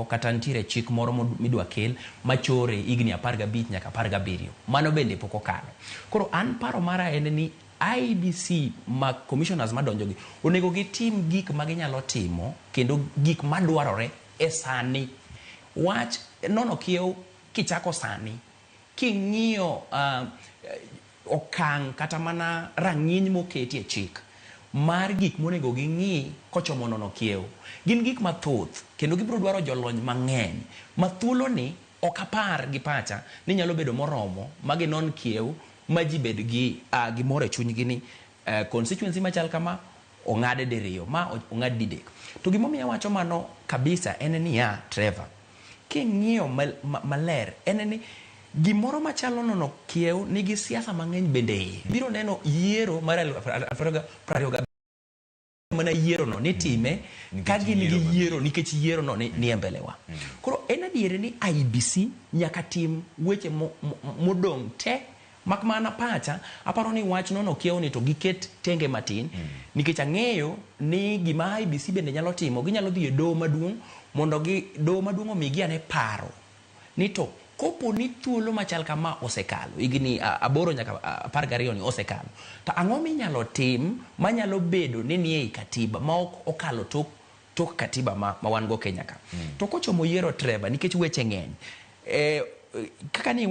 kata ntiere chik moro midwa kel machore igni 15 nyaka 17 mano bende pok okalo. Koro an paro mara en ni IEBC ma commissioners madonjogi onego gitim gik ma ginyalo timo kendo gik madwarore e sani. Wach nono kiew kichako sani king'iyo okang' kata mana rang'iny moketi e chik mar gik monego ging'i kochomo nono kiew gin gik mathoth kendo gibiro dwaro jolony mang'eny ma thuolo ni ok apar gi pacha ni nyalo bedo moromo ma ginon kiew ma ji bed gi gimoro e chunygi ni constituency machal kama ong'ade diriyo ma ong'ad didek. To gimomiyo wacho mano kabisa en ni ya Trevor king'iyo maler en ni gimoro machalo nono kiew nigi siasa mang'eny bende biro neno yiero mar 2020 mana yiero no ni time ka gin gi yiero nikech yiero no ni e mbelewa. Koro en adiere ni IEBC nyaka tim weche modong' te mak mana pacha aparo ni wach nono kiew ni to giket tenge matin nikech ang'eyo ni gima IEBC bende nyalo timo ginyalo dhi e doho maduong' mondo doho maduong' omigi ane paro ni to kopo ni thuolo machal kama osekalo igni 8 nyaka 12 ni osekalo to ang'o minyalo tim manyalo bedo ni nie katiba ma ok okalo tok katiba ma wan go Kenya ka. To kochomo yiero Trevor nikech weche ng'eny kaka ni